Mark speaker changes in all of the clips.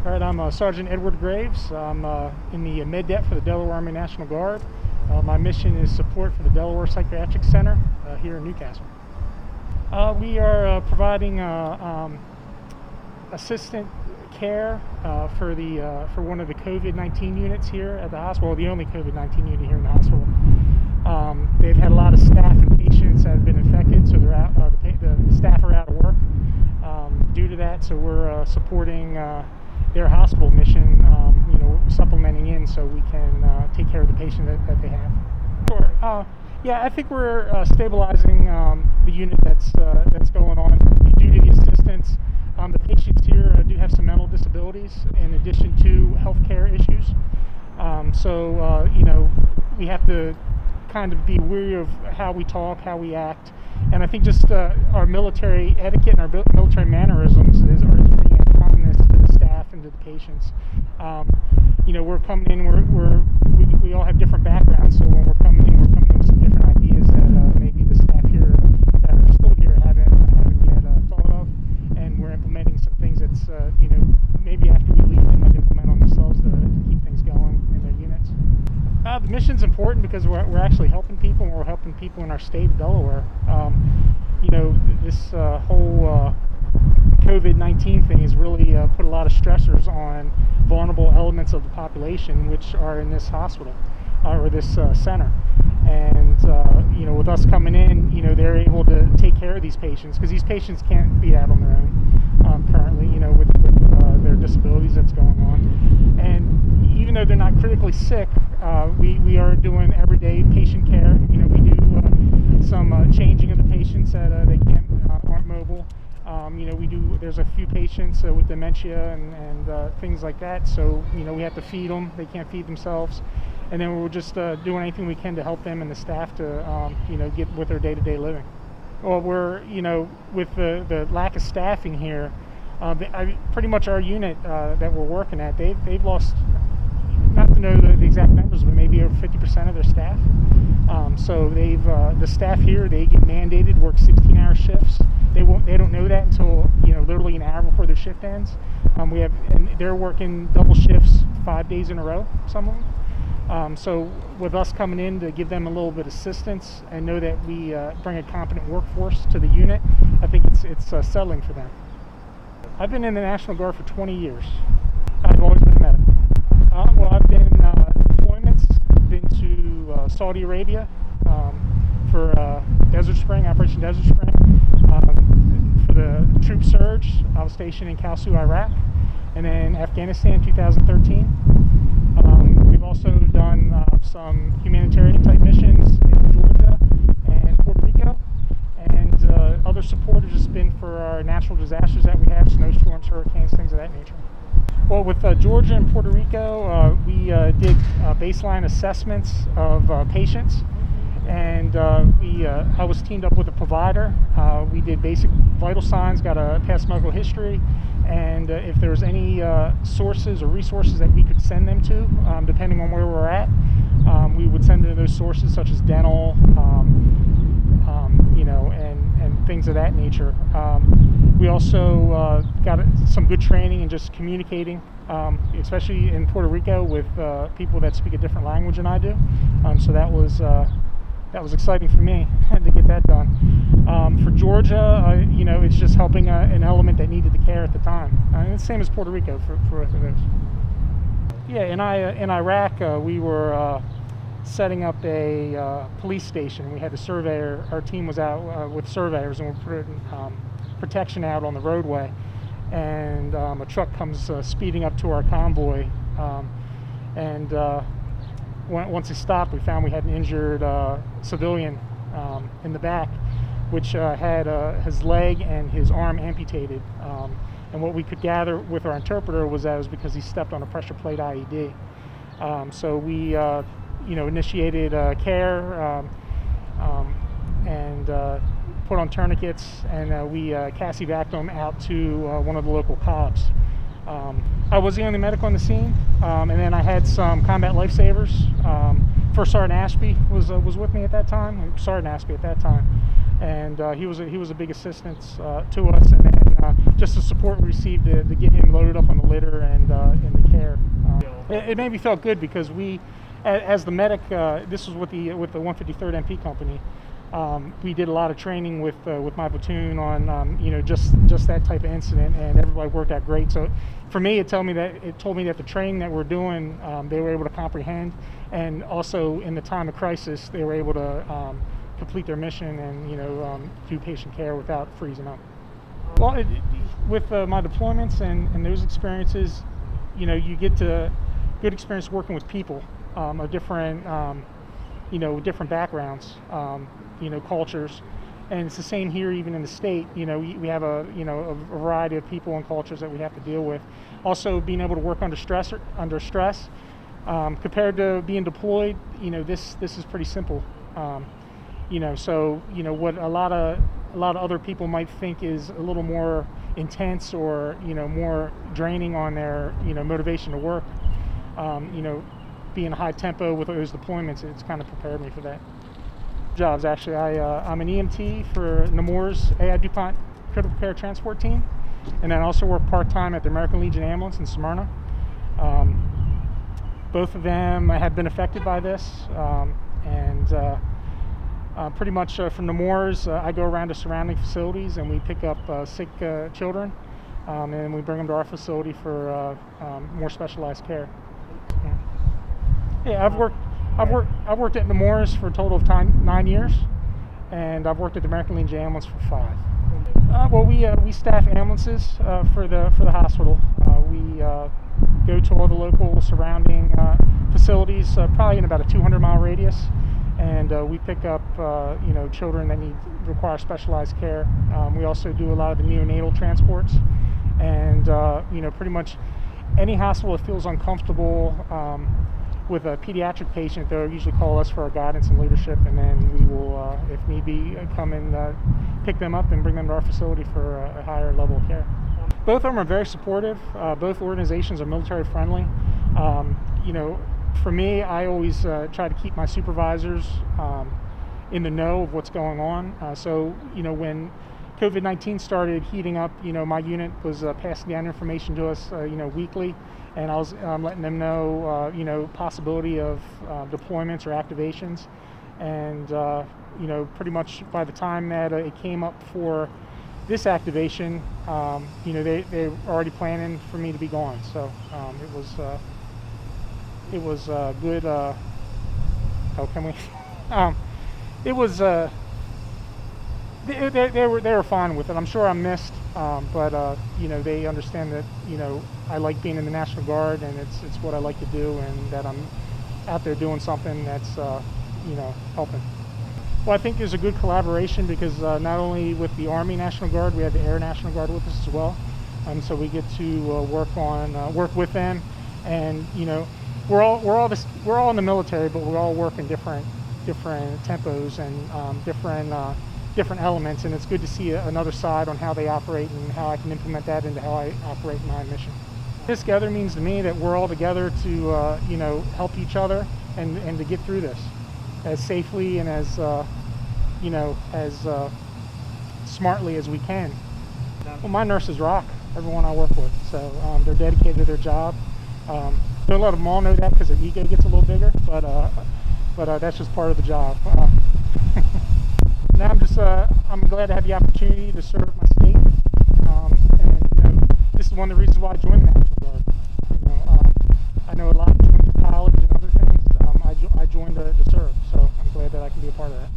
Speaker 1: All right, I'm Sergeant Edward Graves. I'm in the MedDet for the Delaware Army National Guard. My mission is support for the Delaware Psychiatric Center here in Newcastle. We are providing assistant care for one of the COVID-19 units here at the hospital, well, the only COVID-19 unit here in the hospital. They've had a lot of staff and patients that have been infected, so they're out. The staff are out of work due to that. So we're supporting their hospital mission, supplementing in so we can take care of the patient that they have. Sure. Yeah, I think we're stabilizing the unit that's going on. Due to the assistance, the patients here do have some mental disabilities in addition to healthcare issues. We have to kind of be wary of how we talk, how we act, and I think just our military etiquette and our military mannerisms are bringing a calmness to the staff and to the patients. We're coming in, we all have different backgrounds, so when we're coming in with some different ideas that maybe the staff here that are still here haven't yet thought of, and we're implementing some things that's maybe after we leave they might implement on themselves to keep things going in their units. The mission's important because we're actually helping people, and we're helping people in our state of Delaware. This whole COVID-19 thing has really put a lot of stressors on vulnerable elements of the population which are in this hospital or this center. And with us coming in, they're able to take care of these patients because these patients can't be out on their own currently, with their disabilities that's going on. And even though they're not critically sick, we are doing everyday patient care. We do some changing of the patients that they aren't mobile. There's a few patients with dementia and things like that, so we have to feed them. They can't feed themselves, and then we're just doing anything we can to help them and the staff to get with their day-to-day living. Well, we're with the lack of staffing here, pretty much our unit that we're working at, they've lost, not to know the exact numbers, but maybe over 50% of their staff. So the staff here, they get mandated to work 16-hour shifts. They don't know that until literally an hour before their shift ends. And they're working double shifts 5 days in a row, some of them. So with us coming in to give them a little bit of assistance and know that we bring a competent workforce to the unit, I think it's settling for them. I've been in the National Guard for 20 years. I've always been a medic. I've been deployments, been to Saudi Arabia for Operation Desert Spring. For the troop surge, I was stationed in Kalsu, Iraq, and then Afghanistan 2013. We've also done some humanitarian type missions in Georgia and Puerto Rico, and other support has just been for our natural disasters that we have, snowstorms, hurricanes, things of that nature. Well, with Georgia and Puerto Rico, we did baseline assessments of patients, and I was teamed up with a provider. We did basic vital signs, got a past medical history, and if there was any sources or resources that we could send them to, depending on where we're at, we would send them to those sources such as dental, and things of that nature. We also got some good training in just communicating, especially in Puerto Rico with people that speak a different language than I do. So that was exciting for me to get that done. For Georgia, it's just helping an element that needed the care at the time. And it's the same as Puerto Rico for both of those. Yeah, in Iraq, we were setting up a police station. We had a surveyor. Our team was out with surveyors, and we're putting protection out on the roadway. And a truck comes speeding up to our convoy, once he stopped, we found we had an injured civilian in the back, which had his leg and his arm amputated. And what we could gather with our interpreter was that it was because he stepped on a pressure plate IED. So we, initiated care and put on tourniquets, and we CASEVAC'd him out to one of the local cops. I was the only medic on the scene, and then I had some combat lifesavers. First Sergeant Ashby was with me at that time, and he was a big assistance to us. And then just the support we received to get him loaded up on the litter and It made me feel good because we, as the medic, this was with the 153rd MP company. We did a lot of training with my platoon on just that type of incident, and everybody worked out great. So for me, it told me that the training that we're doing, they were able to comprehend, and also in the time of crisis, they were able to complete their mission and do patient care without freezing up. Well, with my deployments and those experiences, you get to good experience working with people of different different backgrounds, cultures, and it's the same here. Even in the state, we have a variety of people and cultures that we have to deal with. Also, being able to work under stress compared to being deployed, this is pretty simple. So what a lot of other people might think is a little more intense or more draining on their motivation to work. Being high tempo with those deployments, it's kind of prepared me for that. Jobs, actually, I'm an EMT for Nemours AI DuPont Critical Care Transport Team, and then I also work part-time at the American Legion Ambulance in Smyrna. Both of them have been affected by this, and pretty much from Nemours, I go around to surrounding facilities and we pick up sick children, and we bring them to our facility for more specialized care. Yeah, I've worked at Nemours for a total of 9 years, and I've worked at the American Legion Ambulance for 5. Well, we staff ambulances for the hospital. We go to all the local surrounding facilities, probably in about a 200-mile radius, and we pick up children that require specialized care. We also do a lot of the neonatal transports, and pretty much any hospital that feels uncomfortable with a pediatric patient, they'll usually call us for our guidance and leadership, and then we will, if need be, come and pick them up and bring them to our facility for a higher level of care. Both of them are very supportive. Both organizations are military friendly. For me, I always try to keep my supervisors in the know of what's going on. So when COVID-19 started heating up, my unit was passing down information to us, weekly, and I was letting them know, possibility of deployments or activations, and pretty much by the time that it came up for this activation, they were already planning for me to be gone. So it was good. How can we? It was. They were fine with it. I'm sure I'm missed, but they understand that I like being in the National Guard, and it's what I like to do, and that I'm out there doing something that's helping. Well, I think there's a good collaboration because not only with the Army National Guard, we have the Air National Guard with us as well, so we get to work with them, and we're all in the military, but we all work in different tempos and different elements, and it's good to see another side on how they operate and how I can implement that into how I operate my mission. This together means to me that we're all together to help each other and to get through this as safely and as smartly as we can. Well, my nurses rock, everyone I work with, so they're dedicated to their job. Don't let them all know that because their ego gets a little bigger, but that's just part of the job. Now I'm glad to have the opportunity to serve my state, and this is one of the reasons why I joined the National Guard. I know a lot of joined for college and other things. I joined to serve, so I'm glad that I can be a part of that.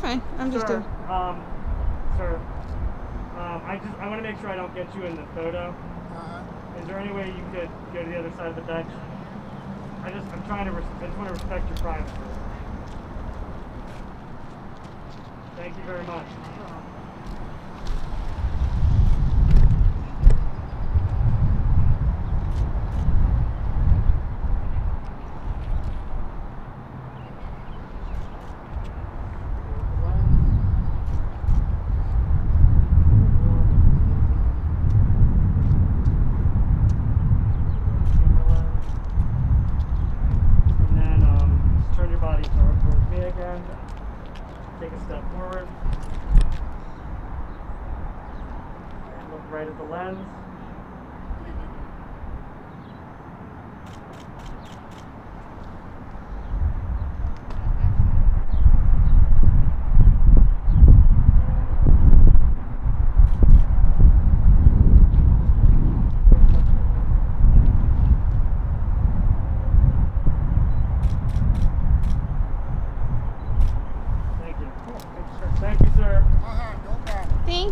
Speaker 2: fine. I'm just
Speaker 3: Sir,
Speaker 2: doing.
Speaker 3: sir, I want to make sure I don't get you in the photo. Is there any way you could go to the other side of the bench? I just want to respect your privacy. Thank you very much. Body towards me again. Take a step forward. And look right at the lens.